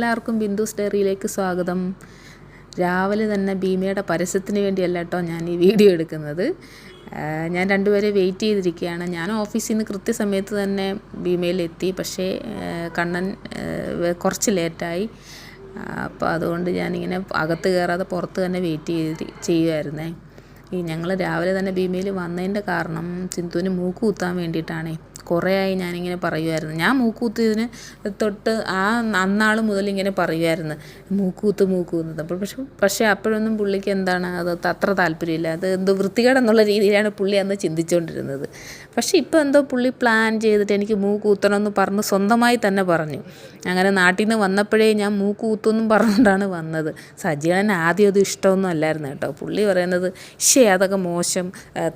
എല്ലാവർക്കും ബിന്ദുസ് ഡയറിയിലേക്ക് സ്വാഗതം. രാവിലെ തന്നെ ഭീമയുടെ പരസ്യത്തിന് വേണ്ടിയല്ല കേട്ടോ ഞാൻ ഈ വീഡിയോ എടുക്കുന്നത്. ഞാൻ രണ്ടുപേരെ വെയിറ്റ് ചെയ്തിരിക്കുകയാണ്. ഞാൻ ഓഫീസിൽ നിന്ന് കൃത്യസമയത്ത് തന്നെ ഭീമയിലെത്തി. പക്ഷേ കണ്ണൻ കുറച്ച് ലേറ്റായി. അപ്പോൾ അതുകൊണ്ട് ഞാനിങ്ങനെ അകത്ത് കയറാതെ പുറത്ത് തന്നെ വെയിറ്റ് ചെയ്യുമായിരുന്നേ. ഞങ്ങൾ രാവിലെ തന്നെ ഭീമയിൽ വന്നതിൻ്റെ കാരണം സിന്ധുവിന് മൂക്ക് കുത്താൻ വേണ്ടിയിട്ടാണേ. കുറേ ആയി ഞാനിങ്ങനെ പറയുമായിരുന്നു. ഞാൻ മൂക്കുത്തിയതിന് തൊട്ട് അന്നാൾ മുതൽ ഇങ്ങനെ പറയുമായിരുന്നു മൂക്കുത്തുന്നത്. പക്ഷേ അപ്പോഴൊന്നും പുള്ളിക്ക് എന്താണ് അത് അത്ര താല്പര്യമില്ല. അത് എന്തോ വൃത്തികേടെന്നുള്ള രീതിയിലാണ് പുള്ളി അന്ന് ചിന്തിച്ചുകൊണ്ടിരുന്നത്. പക്ഷേ ഇപ്പോൾ എന്തോ പുള്ളി പ്ലാൻ ചെയ്തിട്ട് എനിക്ക് മൂക്കുത്തണമെന്ന് പറഞ്ഞ് സ്വന്തമായി തന്നെ പറഞ്ഞു. അങ്ങനെ നാട്ടിൽ നിന്ന് വന്നപ്പോഴേ ഞാൻ മൂക്കുത്തുമെന്നും പറഞ്ഞുകൊണ്ടാണ് വന്നത്. സജിയണ്ണൻ ആദ്യം അത് ഇഷ്ടമൊന്നും അല്ലായിരുന്നു കേട്ടോ. പുള്ളി പറയുന്നത് അതൊക്കെ മോശം,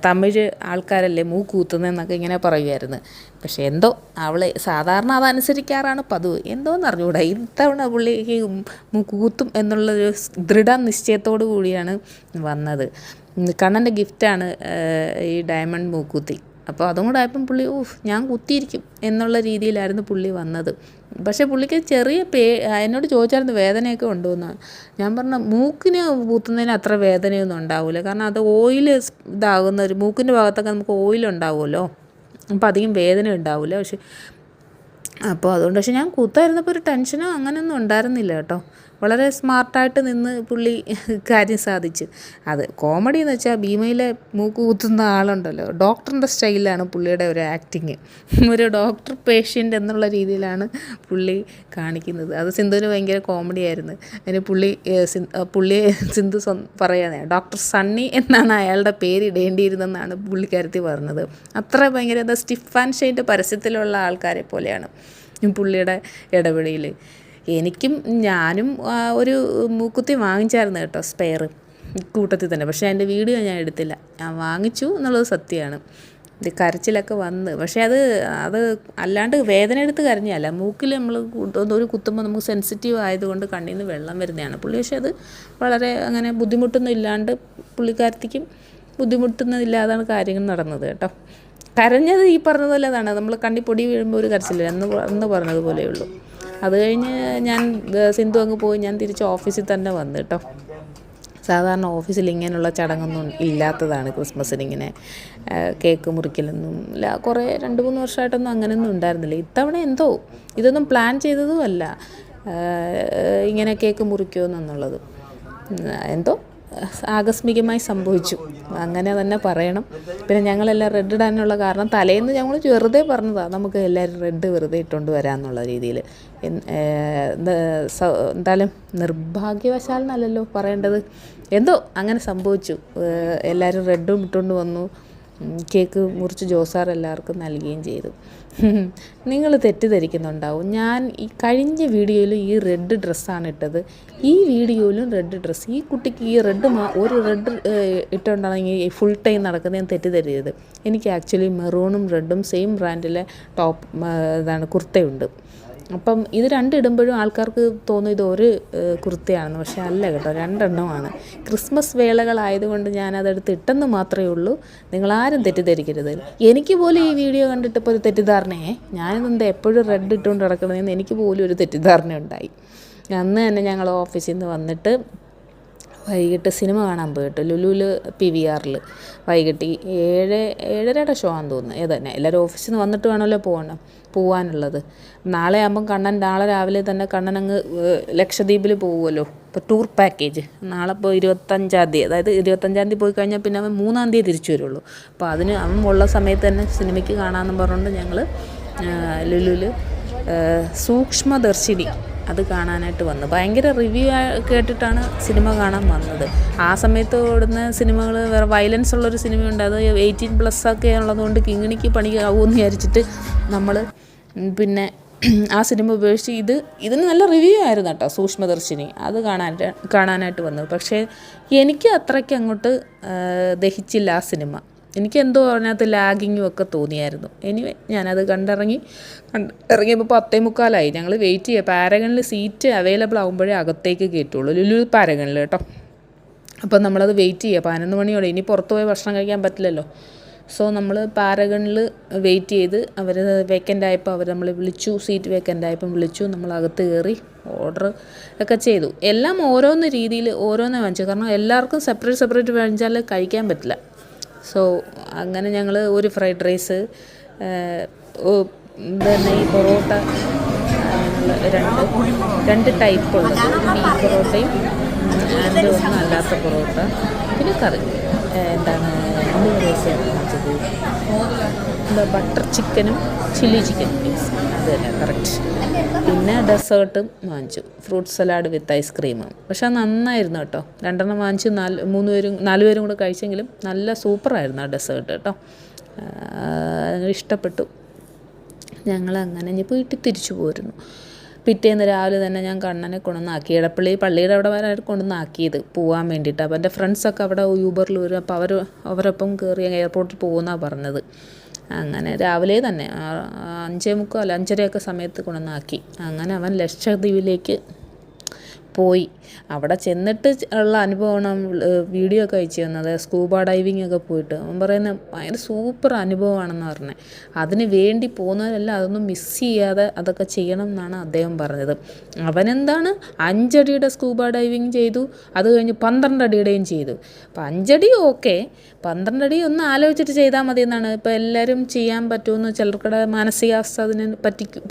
തമിഴ് ആൾക്കാരല്ലേ മൂക്കുത്തുന്നതെന്നൊക്കെ ഇങ്ങനെ പറയുമായിരുന്നു. പക്ഷേ എന്തോ അവൾ സാധാരണ അതനുസരിക്കാറാണ് പതിവ്. എന്തോന്ന് അറിഞ്ഞുകൂടാ, ഇത്തവണ പുള്ളിക്ക് കൂത്തും എന്നുള്ളൊരു ദൃഢനിശ്ചയത്തോടു കൂടിയാണ് വന്നത്. കണ്ണൻ്റെ ഗിഫ്റ്റാണ് ഈ ഡയമണ്ട് മൂക്കുത്തി. അപ്പോൾ അതും കൂടെ ആയപ്പം പുള്ളി ഞാൻ കുത്തിയിരിക്കും എന്നുള്ള രീതിയിലായിരുന്നു പുള്ളി വന്നത്. പക്ഷേ പുള്ളിക്ക് ചെറിയ എന്നോട് ചോദിച്ചായിരുന്നു വേദനയൊക്കെ ഉണ്ടോയെന്ന്. ഞാൻ പറഞ്ഞു മൂക്കിന് കുത്തുന്നതിന് അത്ര വേദനയൊന്നും ഉണ്ടാവില്ല. കാരണം അത് ഓയിൽ ഇതാകുന്ന ഒരു മൂക്കിൻ്റെ ഭാഗത്തൊക്കെ നമുക്ക് ഓയിലുണ്ടാവുമല്ലോ, അപ്പോൾ അധികം വേദന ഉണ്ടാവില്ല. അപ്പോൾ അതുകൊണ്ട് പക്ഷേ ഞാൻ കുത്തായിരുന്നപ്പോൾ ഒരു ടെൻഷനോ അങ്ങനെയൊന്നും ഉണ്ടായിരുന്നില്ല കേട്ടോ. വളരെ സ്മാർട്ടായിട്ട് നിന്ന് പുള്ളി കാര്യം സാധിച്ച്. അത് കോമഡി എന്ന് വെച്ചാൽ ഭീമയിലെ മൂക്ക് കുത്തുന്ന ആളുണ്ടല്ലോ, ഡോക്ടറിൻ്റെ സ്റ്റൈലാണ് പുള്ളിയുടെ ഒരു ആക്ടിങ്. ഒരു ഡോക്ടർ പേഷ്യൻ്റ് എന്നുള്ള രീതിയിലാണ് പുള്ളി കാണിക്കുന്നത്. അത് സിന്ധുവിന് ഭയങ്കര കോമഡി ആയിരുന്നു. അതിന് പുള്ളിയെ സിന്ധു പറയാതെ ഡോക്ടർ സണ്ണി എന്നാണ് അയാളുടെ പേര് ഇടേണ്ടിയിരുന്നെന്നാണ് പുള്ളിക്കാരത്തി പറഞ്ഞത്. അത്ര ഭയങ്കര സ്റ്റിഫ് ആൻഡ് ഷൈൻ്റെ പരസ്യത്തിലുള്ള ആൾക്കാരെ പോലെയാണ് പുള്ളിയുടെ ഇടപെടൽ. ഞാനും ഒരു മൂക്കുത്തി വാങ്ങിച്ചായിരുന്നു കേട്ടോ, സ്പെയർ കൂട്ടത്തിൽ തന്നെ. പക്ഷേ അതിൻ്റെ വീഡിയോ ഞാൻ എടുത്തില്ല. ഞാൻ വാങ്ങിച്ചു എന്നുള്ളത് സത്യമാണ്. ഇത് കരച്ചിലൊക്കെ വന്ന്, പക്ഷേ അത് അല്ലാണ്ട് വേദന എടുത്ത് കരഞ്ഞല്ല. മൂക്കിൽ നമ്മൾ ഒരു കുത്തുമ്പോൾ നമുക്ക് സെൻസിറ്റീവ് ആയതുകൊണ്ട് കണ്ണിൽ നിന്ന് വെള്ളം വരുന്നതാണ് പുള്ളി. പക്ഷേ അത് വളരെ അങ്ങനെ ബുദ്ധിമുട്ടൊന്നും ഇല്ലാണ്ട് പുള്ളിക്കാരത്തിക്കും ബുദ്ധിമുട്ടുന്നില്ലാതാണ് കാര്യങ്ങൾ നടന്നത് കേട്ടോ. കരഞ്ഞത് ഈ പറഞ്ഞതുപോലെ അതാണ്, നമ്മൾ കണ്ണിൽ പൊടി വീഴുമ്പോൾ ഒരു കരച്ചില്ല എന്ന് പറഞ്ഞതുപോലെയുള്ളൂ. അത് കഴിഞ്ഞ് ഞാൻ സിന്ധു അങ്ങ് പോയി. ഞാൻ തിരിച്ച് ഓഫീസിൽ തന്നെ വന്നു കേട്ടോ. സാധാരണ ഓഫീസിൽ ഇങ്ങനെയുള്ള ചടങ്ങൊന്നും ഇല്ലാത്തതാണ്. ക്രിസ്മസിന് ഇങ്ങനെ കേക്ക് മുറിക്കലൊന്നും ഇല്ല. കുറേ 2-3 വർഷമായിട്ടൊന്നും അങ്ങനെയൊന്നും ഉണ്ടായിരുന്നില്ല. ഇത്തവണ എന്തോ ഇതൊന്നും പ്ലാൻ ചെയ്തതുമല്ല, ഇങ്ങനെ കേക്ക് മുറിക്കുമെന്നുള്ളത് എന്തോ ആകസ്മികമായി സംഭവിച്ചു, അങ്ങനെ തന്നെ പറയണം. പിന്നെ ഞങ്ങളെല്ലാം റെഡ് ഇടാനുള്ള കാരണം തലേന്ന് ഞങ്ങൾ വെറുതെ പറഞ്ഞതാണ്, നമുക്ക് എല്ലാവരും റെഡ് വെറുതെ ഇട്ടുകൊണ്ട് വരാമെന്നുള്ള രീതിയിൽ. എന്തായാലും നിർഭാഗ്യവശാൽ എന്നല്ലല്ലോ പറയേണ്ടത്, എന്തോ അങ്ങനെ സംഭവിച്ചു. എല്ലാവരും റെഡും ഇട്ടുകൊണ്ട് വന്നു. കേക്ക് മുറിച്ച് ജോസാർ എല്ലാവർക്കും നൽകുകയും ചെയ്തു. നിങ്ങൾ തെറ്റിദ്ധരിക്കുന്നുണ്ടാവും, ഞാൻ ഈ കഴിഞ്ഞ വീഡിയോയിൽ ഈ റെഡ് ഡ്രസ്സാണ് ഇട്ടത്, ഈ വീഡിയോയിലും റെഡ് ഡ്രസ്സ്. ഈ കുട്ടിക്ക് ഈ ഒരു റെഡ് ഇട്ടുകൊണ്ടാണെങ്കിൽ ഫുൾ ടൈം നടക്കുന്നത് ഞാൻ തെറ്റിദ്ധരിച്ചത്. എനിക്ക് ആക്ച്വലി മെറൂണും റെഡും സെയിം ബ്രാൻഡിലെ കുർത്തയുണ്ട്. അപ്പം ഇത് രണ്ടിടുമ്പോഴും ആൾക്കാർക്ക് തോന്നും ഇത് ഒരു കുർത്തയാണെന്ന്. പക്ഷേ അല്ല കേട്ടോ, 2 എണ്ണമാണ്. ക്രിസ്മസ് വേളകളായതുകൊണ്ട് ഞാനതെടുത്ത് ഇട്ടെന്ന് മാത്രമേ ഉള്ളൂ. നിങ്ങളാരും തെറ്റിദ്ധരിക്കരുത്. എനിക്ക് പോലും ഈ വീഡിയോ കണ്ടിട്ടിപ്പോൾ ഒരു തെറ്റിദ്ധാരണയെ ഞാനിതെന്താ എപ്പോഴും റെഡ് ഇട്ടുകൊണ്ട് നടക്കണമെന്ന് എനിക്ക് പോലും ഒരു തെറ്റിദ്ധാരണ ഉണ്ടായി. അന്ന് തന്നെ ഞങ്ങൾ ഓഫീസിൽ നിന്ന് വന്നിട്ട് വൈകിട്ട് സിനിമ കാണാൻ പോയിട്ട് ലുലുവിൽ PVRൽ വൈകിട്ട് 7:30 ഷോ ആണെന്ന് തോന്നുന്നു. ഏതന്നെ എല്ലാവരും ഓഫീസിൽ നിന്ന് വന്നിട്ട് വേണമല്ലോ പോകാനുള്ളത്. നാളെ ആകുമ്പം നാളെ രാവിലെ തന്നെ കണ്ണൻ അങ്ങ് ലക്ഷദ്വീപിൽ പോകുമല്ലോ. ഇപ്പോൾ ടൂർ പാക്കേജ് നാളെ ഇപ്പോൾ 25-ാം തീയതി, അതായത് 25-ാം തീയതി പോയി കഴിഞ്ഞാൽ പിന്നെ അവൻ 3-ാം തീയതി തിരിച്ചു വരുള്ളൂ. അപ്പോൾ അതിന് അവൻ ഉള്ള സമയത്ത് തന്നെ സിനിമയ്ക്ക് കാണാമെന്ന് പറഞ്ഞുകൊണ്ട് ഞങ്ങൾ ലുലുവിൽ സൂക്ഷ്മദർശിനി അത് കാണാനായിട്ട് വന്നു. ഭയങ്കര റിവ്യൂ കേട്ടിട്ടാണ് സിനിമ കാണാൻ വന്നത്. ആ സമയത്ത് ഓടുന്ന സിനിമകൾ വേറെ വയലൻസ് ഉള്ളൊരു സിനിമയുണ്ട്, അത് 18+ ഒക്കെ ഉള്ളതുകൊണ്ട് കിങ്ങിണിക്ക് പണിയാവുമെന്ന് വിചാരിച്ചിട്ട് നമ്മൾ പിന്നെ ആ സിനിമ ഉപേക്ഷിച്ച് ഇതിന് നല്ല റിവ്യൂ ആയിരുന്നു കേട്ടോ, സൂക്ഷ്മദർശിനി. അത് കാണാനായിട്ട് വന്നു. പക്ഷേ എനിക്ക് അത്രയ്ക്ക് അങ്ങോട്ട് ദഹിച്ചില്ല ആ സിനിമ. എനിക്കെന്തോ അതിനകത്ത് ലാഗിങ്ങും ഒക്കെ തോന്നിയായിരുന്നു. എനിവേ ഞാനത് ഇറങ്ങിയപ്പോൾ 10:45 ഞങ്ങൾ വെയിറ്റ് ചെയ്യുക. പാരഗണിൽ സീറ്റ് അവൈലബിൾ ആകുമ്പോഴേ അകത്തേക്ക് കയറ്റുള്ളൂ, ലുലു പാരഗണിൽ കേട്ടോ. അപ്പം നമ്മളത് വെയിറ്റ് ചെയ്യുക. 11 മണിയോടെ ഇനി പുറത്ത് പോയി ഭക്ഷണം കഴിക്കാൻ പറ്റില്ലല്ലോ. സോ നമ്മൾ പാരഗണിൽ വെയിറ്റ് ചെയ്ത് അവർ വേക്കൻ്റ് ആയപ്പോൾ അവർ നമ്മൾ വിളിച്ചു, സീറ്റ് വേക്കൻ്റ് ആയപ്പം വിളിച്ചു, നമ്മൾ അകത്ത് കയറി ഓർഡർ ഒക്കെ ചെയ്തു. എല്ലാം ഓരോന്ന് രീതിയിൽ ഓരോന്നേ വാങ്ങിച്ചു, കാരണം എല്ലാവർക്കും സെപ്പറേറ്റ് വാങ്ങിച്ചാൽ കഴിക്കാൻ പറ്റില്ല. സോ അങ്ങനെ ഞങ്ങൾ ഒരു ഫ്രൈഡ് റൈസ്, പിന്നെ ഈ പൊറോട്ട, രണ്ട് ടൈപ്പുള്ളത്, മീൻ പൊറോട്ടയും അതിൻ്റെ ഒന്നും അല്ലാത്ത പൊറോട്ട, പിന്നെ കറി എന്താണ് വാങ്ങിച്ചത്, ബട്ടർ ചിക്കനും ചില്ലി ചിക്കനും മീൻസ് അത് തന്നെ കറക്റ്റ്. പിന്നെ ഡെസേർട്ടും വാങ്ങിച്ചു, ഫ്രൂട്ട് സലാഡ് വിത്ത് ഐസ്ക്രീമും. പക്ഷെ അത് നന്നായിരുന്നു കേട്ടോ. 2 വാങ്ങിച്ച് 4 പേരും കൂടെ കഴിച്ചെങ്കിലും നല്ല സൂപ്പറായിരുന്നു ആ ഡെസേർട്ട് കേട്ടോ. ഇഷ്ടപ്പെട്ടു. ഞങ്ങളങ്ങനെ ഇനി വീട്ടിൽ തിരിച്ചു പോരുന്നു. പിറ്റേന്ന് രാവിലെ തന്നെ ഞാൻ കണ്ണനെ കൊണ്ടുവന്നാക്കി. എടപ്പള്ളി പള്ളിയുടെ അവിടെ വരെ കൊണ്ടുവന്നാക്കിയത് പോകാൻ വേണ്ടിയിട്ട്. അപ്പോൾ എൻ്റെ ഫ്രണ്ട്സൊക്കെ അവിടെ യൂബറിൽ വരും. അപ്പോൾ അവരൊപ്പം കയറി എയർപോർട്ടിൽ പോകുന്നതാണ് പറഞ്ഞത്. അങ്ങനെ രാവിലെ തന്നെ 5:45 5:30 സമയത്ത് കൊണ്ടുവന്നാക്കി. അങ്ങനെ അവൻ ലക്ഷദ്വീപിലേക്ക് പോയി. അവിടെ ചെന്നിട്ട് ഉള്ള അനുഭവമാണ് വീഡിയോ ഒക്കെ അയച്ചു തന്നത്. സ്കൂബ ഡൈവിംഗ് ഒക്കെ പോയിട്ട് അവൻ പറയുന്നത് ഭയങ്കര സൂപ്പർ അനുഭവമാണെന്ന് പറഞ്ഞത്. അതിന് വേണ്ടി പോകുന്നവരെല്ലാം അതൊന്നും മിസ് ചെയ്യാതെ അതൊക്കെ ചെയ്യണം എന്നാണ് അദ്ദേഹം പറഞ്ഞത്. അവനെന്താണ് 5 അടിയുടെ സ്കൂബ ഡൈവിങ് ചെയ്തു, അത് കഴിഞ്ഞ് 12 അടിയുടെയും ചെയ്തു. അപ്പോൾ 5 അടി ഓക്കെ, 12 അടി ഒന്ന് ആലോചിച്ചിട്ട് ചെയ്താൽ മതി എന്നാണ്. ഇപ്പോൾ എല്ലാവരും ചെയ്യാൻ പറ്റുമെന്ന്, ചിലർക്കുടെ മാനസികാവസ്ഥ അതിന്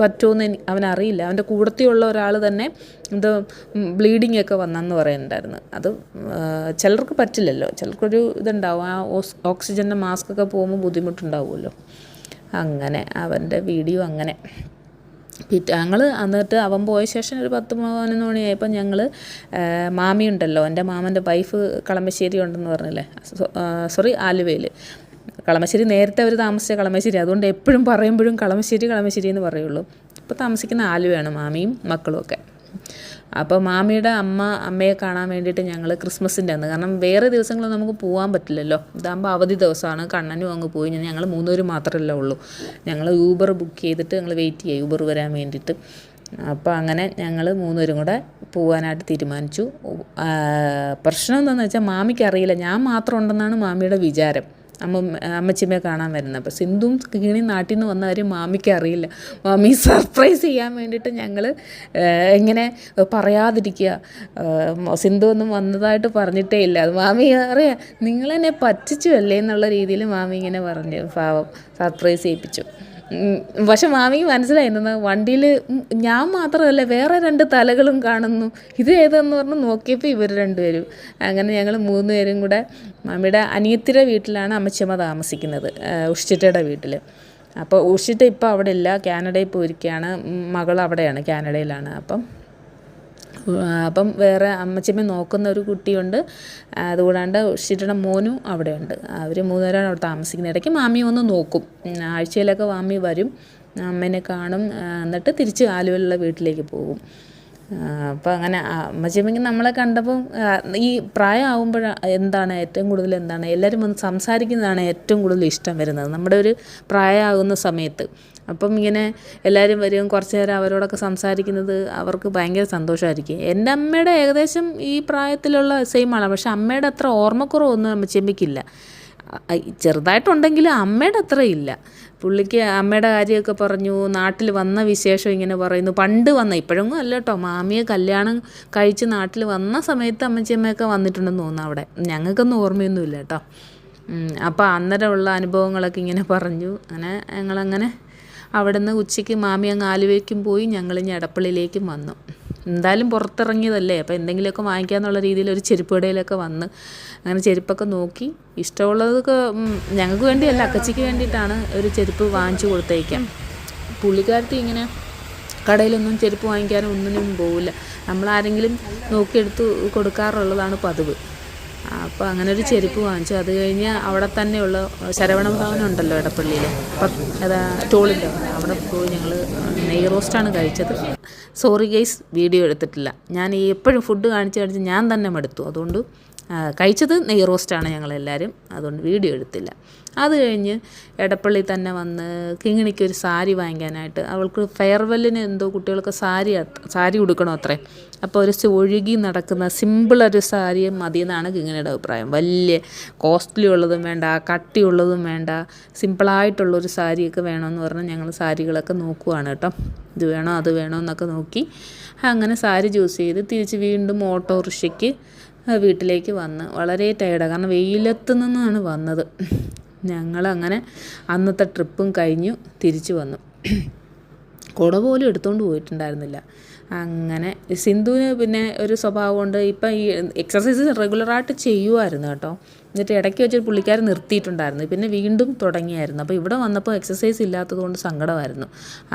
പറ്റുമെന്ന് അവനറിയില്ല. അവൻ്റെ കൂടത്തിലുള്ള ഒരാൾ തന്നെ ഇത് ബ്ലീഡിങ് ഒക്കെ വന്നെന്ന് പറയുന്നുണ്ടായിരുന്നു. അത് ചിലർക്ക് പറ്റില്ലല്ലോ, ചിലർക്കൊരു ഇതുണ്ടാവും, ആ ഓക്സിജൻ്റെ മാസ്കൊക്കെ പോകുമ്പോൾ ബുദ്ധിമുട്ടുണ്ടാവുമല്ലോ. അങ്ങനെ അവൻ്റെ വീഡിയോ അങ്ങനെ ഞങ്ങൾ എന്നിട്ട് അവൻ പോയ ശേഷം ഒരു 10-11 മണിയായപ്പോൾ ഞങ്ങൾ മാമിയുണ്ടല്ലോ, എൻ്റെ മാമൻ്റെ വൈഫ് കളമശ്ശേരി ഉണ്ടെന്ന് പറഞ്ഞില്ലേ, സോറി ആലുവയിൽ. കളമശ്ശേരി നേരത്തെ അവർ താമസിച്ച കളമശ്ശേരി, അതുകൊണ്ട് എപ്പോഴും പറയുമ്പോഴും കളമശ്ശേരി എന്ന് പറയുള്ളൂ. ഇപ്പോൾ താമസിക്കുന്ന ആലുവയാണ് മാമിയും മക്കളും ഒക്കെ. അപ്പോൾ മാമിയുടെ അമ്മയെ കാണാൻ വേണ്ടിയിട്ട് ഞങ്ങൾ ക്രിസ്മസിൻ്റെ അന്ന്, കാരണം വേറെ ദിവസങ്ങളിൽ നമുക്ക് പോകാൻ പറ്റില്ലല്ലോ, ഇതാകുമ്പോൾ അവധി ദിവസമാണ്, കണ്ണനും അങ്ങ് പോയി. ഞങ്ങൾ 3 പേര് മാത്രമല്ലേ ഉള്ളൂ. ഞങ്ങൾ യൂബർ ബുക്ക് ചെയ്തിട്ട് ഞങ്ങൾ വെയിറ്റ് ചെയ്യുക യൂബർ വരാൻ വേണ്ടിയിട്ട്. അപ്പോൾ അങ്ങനെ ഞങ്ങൾ 3 പേരും കൂടെ പോകാനായിട്ട് തീരുമാനിച്ചു. പ്രശ്നം എന്താണെന്ന് വെച്ചാൽ മാമിക്ക് അറിയില്ല, ഞാൻ മാത്രം ഉണ്ടെന്നാണ് മാമിയുടെ വിചാരം, അമ്മച്ചിമ്മയെ കാണാൻ വരുന്നത്. അപ്പോൾ സിന്ധുവും കിണി നാട്ടിൽ നിന്ന് വന്ന കാര്യം മാമിക്ക് അറിയില്ല. മാമി സർപ്രൈസ് ചെയ്യാൻ വേണ്ടിയിട്ട് ഞങ്ങൾ ഇങ്ങനെ പറയാതിരിക്കുക, സിന്ധു ഒന്നും വന്നതായിട്ട് പറഞ്ഞിട്ടേ ഇല്ല. അത് മാമി അറിയാം, നിങ്ങളെന്നെ പറ്റിച്ചു അല്ലേ എന്നുള്ള രീതിയിൽ മാമി ഇങ്ങനെ പറഞ്ഞു, പാവം സർപ്രൈസ് ചെയ്യിപ്പിച്ചു. പക്ഷെ മാമിക്ക് മനസ്സിലായിരുന്നു, വണ്ടിയിൽ ഞാൻ മാത്രമല്ല വേറെ 2 തലകളും കാണുന്നു, ഇത് ഏതെന്ന് പറഞ്ഞ് നോക്കിയപ്പോൾ ഇവർ 2 പേരും. അങ്ങനെ ഞങ്ങൾ 3 പേരും കൂടെ മാമിയുടെ അനിയത്തിയുടെ വീട്ടിലാണ് അമ്മച്ചിമ്മ താമസിക്കുന്നത്, ഉഷിറ്റയുടെ വീട്ടിൽ. അപ്പോൾ ഉഷിറ്റ ഇപ്പോൾ അവിടെ ഇല്ല, കാനഡയിൽ പോയിരിക്കുകയാണ്, മകൾ അവിടെയാണ്, കാനഡയിലാണ്. അപ്പം വേറെ അമ്മച്ചിമ്മ നോക്കുന്ന ഒരു കുട്ടിയുണ്ട്, അതുകൂടാണ്ട് ഉഷിറ്റയുടെ മോനും അവിടെയുണ്ട്. അവർ 3 പേരാണ് അവിടെ താമസിക്കുന്നത്. ഇടയ്ക്ക് മാമി വന്ന് നോക്കും, ആഴ്ചയിലൊക്കെ മാമി വരും, അമ്മേനെ കാണും, എന്നിട്ട് തിരിച്ച് ആലുവയിലുള്ള വീട്ടിലേക്ക് പോകും. അപ്പോൾ അങ്ങനെ അമ്മച്ചിമ്മയ്ക്ക് നമ്മളെ കണ്ടപ്പോൾ ഈ പ്രായമാകുമ്പോൾ എന്താണ് ഏറ്റവും കൂടുതൽ എല്ലാവരും വന്ന് സംസാരിക്കുന്നതാണ് ഏറ്റവും കൂടുതൽ ഇഷ്ടം വരുന്നത് നമ്മുടെ ഒരു പ്രായമാകുന്ന സമയത്ത്. അപ്പം ഇങ്ങനെ എല്ലാവരും വരും, കുറച്ച് നേരം അവരോടൊക്കെ സംസാരിക്കുന്നത് അവർക്ക് ഭയങ്കര സന്തോഷമായിരിക്കും. എൻ്റെ അമ്മയുടെ ഏകദേശം ഈ പ്രായത്തിലുള്ള സെയിം ആണ്, പക്ഷെ അമ്മയുടെ അത്ര ഓർമ്മക്കുറവൊന്നും അമ്മച്ചിമ്മയ്ക്കില്ല. ചെറുതായിട്ടുണ്ടെങ്കിലും അമ്മയുടെ അത്ര ഇല്ല. പുള്ളിക്ക് അമ്മയുടെ കാര്യമൊക്കെ പറഞ്ഞു, നാട്ടിൽ വന്ന വിശേഷം ഇങ്ങനെ പറയുന്നു. പണ്ട് വന്ന, ഇപ്പോഴൊന്നും അല്ല കേട്ടോ, മാമിയെ കല്യാണം കഴിച്ച് നാട്ടിൽ വന്ന സമയത്ത് അമ്മച്ചിയമ്മയൊക്കെ വന്നിട്ടുണ്ടെന്ന് തോന്നുന്നു അവിടെ. ഞങ്ങൾക്കൊന്നും ഓർമ്മയൊന്നുമില്ല കേട്ടോ. അപ്പോൾ അന്നേരമുള്ള അനുഭവങ്ങളൊക്കെ ഇങ്ങനെ പറഞ്ഞു. അങ്ങനെ ഞങ്ങളങ്ങനെ അവിടെ നിന്ന് ഉച്ചയ്ക്ക് മാമി അങ്ങ് ആലുവയ്ക്കും പോയി, ഞങ്ങളിഞ്ഞ് എടപ്പള്ളിയിലേക്കും വന്നു. എന്തായാലും പുറത്തിറങ്ങിയതല്ലേ, അപ്പോൾ എന്തെങ്കിലുമൊക്കെ വാങ്ങിക്കാമെന്നുള്ള രീതിയിൽ ഒരു ചെരുപ്പ് കടയിലൊക്കെ വന്ന് അങ്ങനെ ചെരുപ്പൊക്കെ നോക്കി ഇഷ്ടമുള്ളതൊക്കെ ഞങ്ങൾക്ക് വേണ്ടിയല്ല, അക്കച്ചിക്ക് വേണ്ടിയിട്ടാണ് ഒരു ചെരുപ്പ് വാങ്ങിച്ചു കൊടുത്തേക്കാം. പുള്ളിക്കാരത്തി ഇങ്ങനെ കടയിലൊന്നും ചെരുപ്പ് വാങ്ങിക്കാനും ഒന്നിനും പോവില്ല, നമ്മളാരെങ്കിലും നോക്കിയെടുത്ത് കൊടുക്കാറുള്ളതാണ് പതിവ്. അപ്പോൾ അങ്ങനെ ഒരു ചെരുപ്പ് വാങ്ങിച്ചു. അത് കഴിഞ്ഞ് അവിടെ തന്നെയുള്ള ശരവണ ഭവനം ഉണ്ടല്ലോ എടപ്പള്ളിയിൽ, അതാ ടോളിൻ്റെ അവിടെ പോയി ഞങ്ങൾ നെയ് റോസ്റ്റാണ് കഴിച്ചത്. സോറി ഗൈസ്, വീഡിയോ എടുത്തിട്ടില്ല. ഞാൻ എപ്പോഴും ഫുഡ് കാണിച്ച് ഞാൻ തന്നെ മടുത്തു, അതുകൊണ്ട് കഴിച്ചത് നെയ് റോസ്റ്റാണ് ഞങ്ങളെല്ലാവരും, അതുകൊണ്ട് വീഡിയോ എടുത്തില്ല. അത് കഴിഞ്ഞ് എടപ്പള്ളി തന്നെ വന്ന് കിങ്ങിണിക്കൊരു സാരി വാങ്ങിക്കാനായിട്ട്, അവൾക്ക് ഫെയർവെല്ലിന് എന്തോ കുട്ടികൾക്ക് സാരി ഉടുക്കണം അത്രേ. അപ്പോൾ ഒരു ഒഴുകി നടക്കുന്ന സിമ്പിളൊരു സാരി മതിയെന്നാണ് കിങ്ങിണിയുടെ അഭിപ്രായം. വലിയ കോസ്റ്റ്ലി ഉള്ളതും വേണ്ട, കട്ടിയുള്ളതും വേണ്ട, സിമ്പിളായിട്ടുള്ളൊരു സാരിയൊക്കെ വേണമെന്ന് പറഞ്ഞ് ഞങ്ങൾ സാരികളൊക്കെ നോക്കുവാണ് കേട്ടോ. ഇത് വേണോ അത് വേണോ എന്നൊക്കെ നോക്കി അങ്ങനെ സാരി ചൂസ് ചെയ്ത് തിരിച്ച് വീണ്ടും ഓട്ടോറിക്ഷയ്ക്ക് വീട്ടിലേക്ക് വന്ന് വളരെ ടയേർഡാണ്, കാരണം വെയിലത്ത് നിന്നാണ് വന്നത്. ഞങ്ങളങ്ങനെ അന്നത്തെ ട്രിപ്പും കഴിഞ്ഞു തിരിച്ചു വന്നു. കുട പോലും എടുത്തുകൊണ്ട് പോയിട്ടുണ്ടായിരുന്നില്ല. അങ്ങനെ സിന്ധുവിന് പിന്നെ ഒരു സ്വഭാവമുണ്ട്, ഇപ്പം ഈ എക്സസൈസ് റെഗുലറായിട്ട് ചെയ്യുമായിരുന്നു കേട്ടോ. എന്നിട്ട് ഇടയ്ക്ക് വെച്ചൊരു പുള്ളിക്കാരൻ നിർത്തിയിട്ടുണ്ടായിരുന്നു, പിന്നെ വീണ്ടും തുടങ്ങിയായിരുന്നു. അപ്പോൾ ഇവിടെ വന്നപ്പോൾ എക്സസൈസ് ഇല്ലാത്തത് കൊണ്ട് സങ്കടമായിരുന്നു.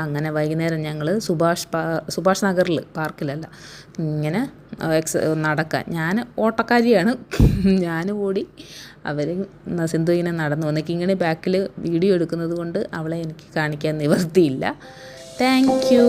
അങ്ങനെ വൈകുന്നേരം ഞങ്ങൾ സുഭാഷ് നഗറിൽ, പാർക്കിലല്ല, ഇങ്ങനെ നടക്കാൻ, ഞാൻ ഓട്ടക്കാരിയാണ്, ഞാൻ ഓടി, അവർ സിന്ധു ഇങ്ങനെ നടന്നു വന്നേക്ക്. ഇങ്ങനെ ബാക്കിൽ വീഡിയോ എടുക്കുന്നത് കൊണ്ട് അവളെ എനിക്ക് കാണിക്കാൻ നിവർത്തിയില്ല. Thank you.